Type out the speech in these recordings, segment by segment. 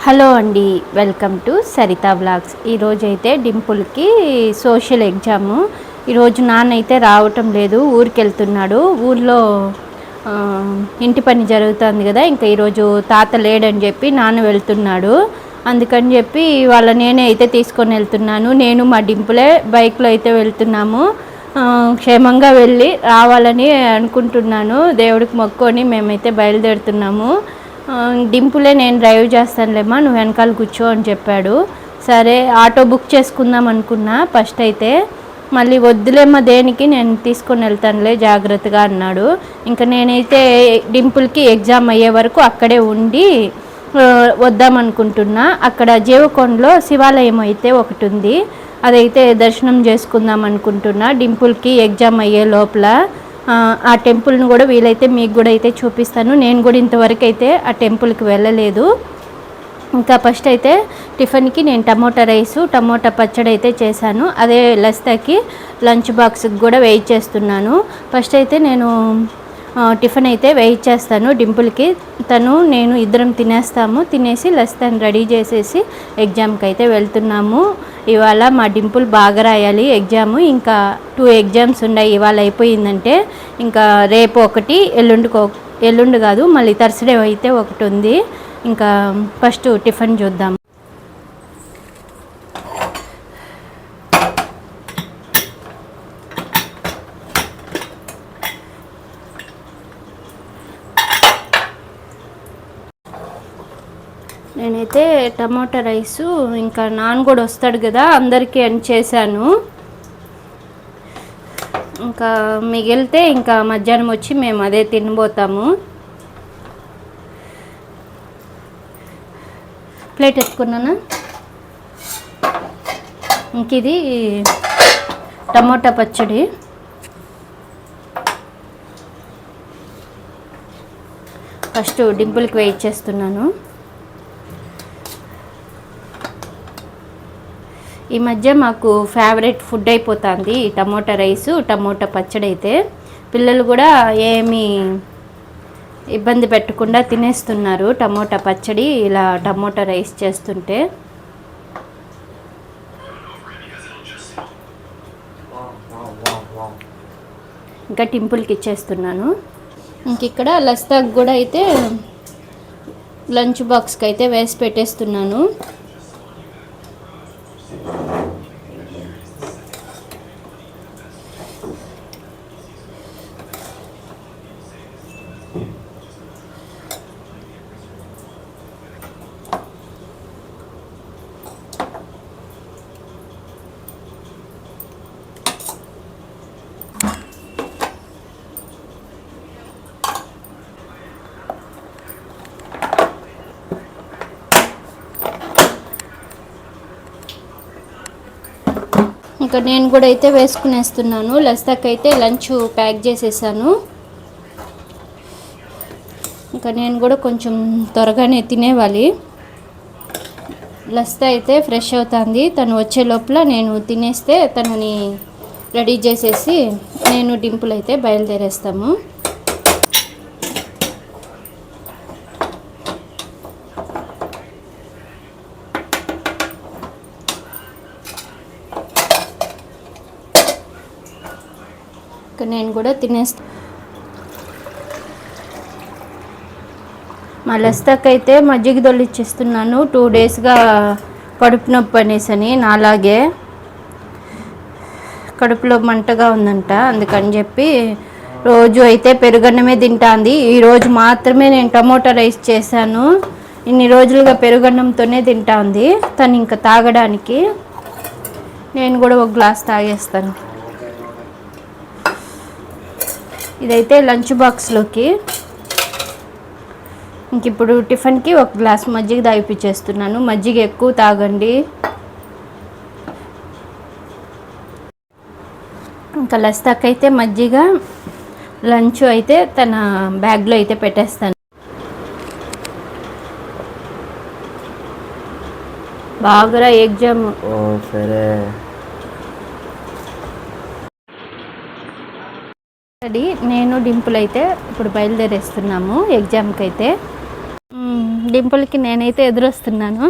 Hello అండి, welcome to Saritha vlogs. ఈరోజైతే డింపుల్కి social exam. ఈరోజు నాన్న అయితే రావటం లేదు, ఊరికి వెళ్తున్నాడు. ఊర్లో ఇంటి పని జరుగుతుంది కదా, ఇంకా ఈరోజు తాత లేడని చెప్పి నాన్న వెళ్తున్నాడు. అందుకని చెప్పి నేనే అయితే తీసుకొని వెళ్తున్నాను. నేను మా డింపులే బైక్లో అయితే వెళ్తున్నాము. క్షేమంగా వెళ్ళి రావాలని అనుకుంటున్నాను. దేవుడికి మొక్కుకొని మేమైతే బయలుదేరుతున్నాము. డింపులే నేను డ్రైవ్ చేస్తానులేమ్మా, నువ్వు వెనకాల కూర్చో అని చెప్పాడు. సరే ఆటో బుక్ చేసుకుందాం అనుకున్నా ఫస్ట్ అయితే, మళ్ళీ వద్దులేమ్మా దేనికి, నేను తీసుకొని వెళ్తానులే జాగ్రత్తగా అన్నాడు. ఇంకా నేనైతే డింపుల్కి ఎగ్జామ్ అయ్యే వరకు అక్కడే ఉండి వద్దామనుకుంటున్నా. అక్కడ జీవకొండలో శివాలయం అయితే ఒకటి ఉంది, అదైతే దర్శనం చేసుకుందాం అనుకుంటున్నా డింపుల్కి ఎగ్జామ్ అయ్యే లోపల. ఆ టెంపుల్ని కూడా వీలైతే మీకు కూడా అయితే చూపిస్తాను. నేను కూడా ఇంతవరకు అయితే ఆ టెంపుల్కి వెళ్ళలేదు. ఇంకా ఫస్ట్ అయితే టిఫిన్కి నేను టమోటా రైసు టమోటా పచ్చడి అయితే చేశాను. అదే లస్తాకి లంచ్ బాక్స్కి కూడా వెయిట్ చేస్తున్నాను. ఫస్ట్ అయితే నేను టిఫిన్ అయితే వెయిట్ చేస్తాను డింపుల్కి. నేను ఇద్దరం తినేస్తాము. తినేసి లస్తాని రెడీ చేసేసి ఎగ్జామ్కి అయితే వెళ్తున్నాము. ఇవాళ మా డింపుల్ బాగా రాయాలి ఎగ్జాము. ఇంకా 2 ఎగ్జామ్స్ ఉన్నాయి. ఇవాళ అయిపోయిందంటే ఇంకా రేపు ఒకటి, ఎల్లుండి కాదు మళ్ళీ థర్స్డే అయితే ఒకటి ఉంది. ఇంకా ఫస్ట్ టిఫిన్ చూద్దాం. నేనైతే టమాటా రైసు ఇంకా నాన్న కూడా వస్తాడు కదా అందరికీ అని చేశాను. ఇంకా మిగిలితే ఇంకా మధ్యాహ్నం వచ్చి మేము అదే తినబోతాము. ప్లేట్ ఎత్తుకున్నానా. ఇంక ఇది టమోటా పచ్చడి. ఫస్ట్ డింపుల్కి వెయిట్ చేస్తున్నాను. ఈ మధ్య మాకు ఫేవరెట్ ఫుడ్ అయిపోతుంది టమోటా రైసు టమోటా పచ్చడి అయితే. పిల్లలు కూడా ఏమీ ఇబ్బంది పెట్టకుండా తినేస్తున్నారు టమోటా పచ్చడి ఇలా టమోటా రైస్ చేస్తుంటే. ఇంకా టింపుల్కి ఇచ్చేస్తున్నాను. ఇంక ఇక్కడ లస్తాకి కూడా అయితే లంచ్ బాక్స్కి అయితే వేసి పెట్టేస్తున్నాను. ఇంకా నేను కూడా అయితే వేసుకునేస్తున్నాను. లస్తాకి అయితే లంచ్ ప్యాక్ చేసేసాను. ఇంకా నేను కూడా కొంచెం త్వరగానే తినేవాలి. లస్తా అయితే ఫ్రెష్ అవుతుంది. తను వచ్చే లోపల నేను తినేస్తే తనని రెడీ చేసేసి నేను డింపుల్ అయితే బయలుదేరేస్తాము. నేను కూడా తినేస్తా. మా లస్తాకైతే మజ్జిగ దొల్లిచ్చేస్తున్నాను. 2 డేస్గా కడుపు నొప్పి అనేసని, నాలాగే కడుపులో మంటగా ఉందంట. అందుకని చెప్పి రోజు అయితే పెరుగన్నమే తింటాంది. ఈరోజు మాత్రమే నేను టమోటా రైస్ చేశాను. ఇన్ని రోజులుగా పెరుగన్నంతోనే తింటాంది తను. ఇంకా తాగడానికి నేను కూడా ఒక గ్లాస్ తాగేస్తాను. ఇదైతే లంచ్ బాక్స్లోకి. ఇంక ఇప్పుడు టిఫిన్కి ఒక గ్లాస్ మజ్జిగ తాగిపించేస్తున్నాను. మజ్జిగ ఎక్కువ తాగండి. ఇంకా లస్తాకైతే మజ్జిగ లంచ్ అయితే తన బ్యాగ్లో అయితే పెట్టేస్తాను. బాగా ఎగ్జామ్. సరే నేను డింపుల్ అయితే ఇప్పుడు బయలుదేరేస్తున్నాము ఎగ్జామ్కి అయితే. డింపుల్కి నేనైతే ఎదురొస్తున్నాను.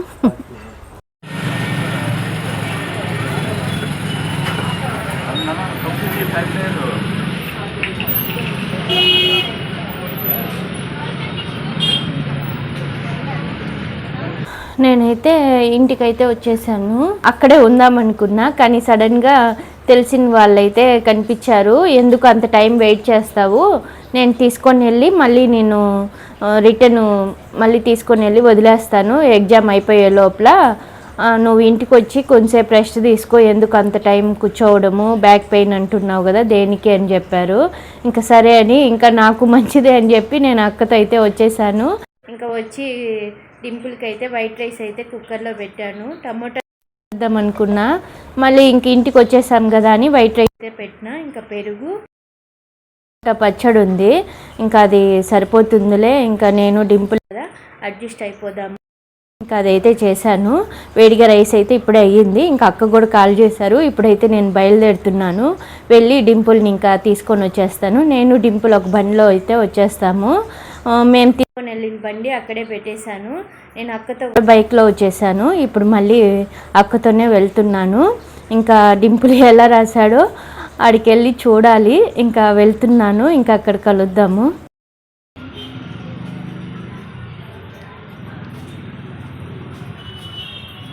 నేనైతే ఇంటికైతే వచ్చేసాను. అక్కడే ఉందామనుకున్నా, కానీ సడన్గా తెలిసిన వాళ్ళైతే కనిపించారు. ఎందుకు అంత టైం వెయిట్ చేస్తావు, నేను తీసుకొని వెళ్ళి మళ్ళీ నేను రిటర్న్ మళ్ళీ తీసుకొని వెళ్ళి వదిలేస్తాను ఎగ్జామ్ అయిపోయే లోపల, నువ్వు ఇంటికి వచ్చి కొంచెంసేపు రెస్ట్ తీసుకో, ఎందుకు అంత టైం కూర్చోవడము, బ్యాక్ పెయిన్ అంటున్నావు కదా దేనికి అని చెప్పారు. ఇంకా సరే అని, ఇంకా నాకు మంచిదే అని చెప్పి నేను అక్కతో అయితే వచ్చేసాను. ఇంకా వచ్చి డింపుల్కి అయితే వైట్ రైస్ అయితే కుక్కర్లో పెట్టాను. టమోటా వేద్దాం అనుకున్నా, మళ్ళీ ఇంక ఇంటికి వచ్చేసాం కదా అని వైట్ రైస్ అయితే పెట్టినా. ఇంకా పెరుగు పచ్చడి ఉంది, ఇంకా అది సరిపోతుందిలే, ఇంకా నేను డింపుల్ కదా అడ్జస్ట్ అయిపోదాము, ఇంకా అదైతే చేశాను. వేడిగా రైస్ అయితే ఇప్పుడే అయ్యింది. ఇంకా అక్క కూడా కాల్ చేశారు. ఇప్పుడైతే నేను బయలుదేరుతున్నాను, వెళ్ళి డింపుల్ని ఇంకా తీసుకొని వచ్చేస్తాను. నేను డింపుల్ ఒక బండిలో అయితే వచ్చేస్తాము. మేము తీసుకొని వెళ్ళిన బండి అక్కడే పెట్టేశాను. నేను అక్కతో బైక్లో వచ్చేసాను. ఇప్పుడు మళ్ళీ అక్కతోనే వెళ్తున్నాను. ఇంకా డింపుల్ ఎలా రాశాడో ఆడికి వెళ్ళి చూడాలి. ఇంకా వెళ్తున్నాను, ఇంకా అక్కడ కలుద్దాము.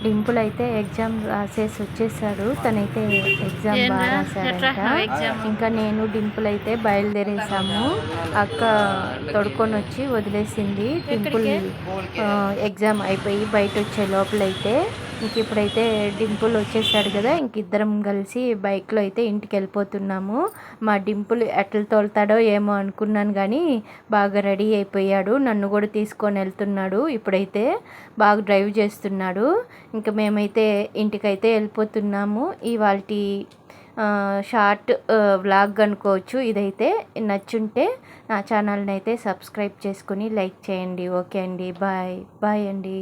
డింపుల్ అయితే ఎగ్జామ్ రాసేసి వచ్చేసాడు. తనైతే ఎగ్జామ్ బాగా రాశాడంట. ఇంకా నేను డింపుల్ అయితే బయలుదేరేసాము. అక్క తొడుకొని వచ్చి వదిలేసింది. డింపుల్ ఎగ్జామ్ అయిపోయి బయట వచ్చే లోపలైతే ఇంక ఇప్పుడైతే డింపుల్ వచ్చేసాడు కదా, ఇంక ఇద్దరం కలిసి బైక్లో అయితే ఇంటికి వెళ్ళిపోతున్నాము. మా డింపుల్ ఎట్లా తోలుతాడో ఏమో అనుకున్నాను, కానీ బాగా రెడీ అయిపోయాడు. నన్ను కూడా తీసుకొని వెళ్తున్నాడు. ఇప్పుడైతే బాగా డ్రైవ్ చేస్తున్నాడు. ఇంకా మేమైతే ఇంటికైతే వెళ్ళిపోతున్నాము. ఇవాళ షార్ట్ వ్లాగ్ అనుకోవచ్చు. ఇదైతే నచ్చుంటే నా ఛానల్ని అయితే సబ్స్క్రైబ్ చేసుకుని లైక్ చేయండి. ఓకే అండి, బాయ్ బాయ్ అండి.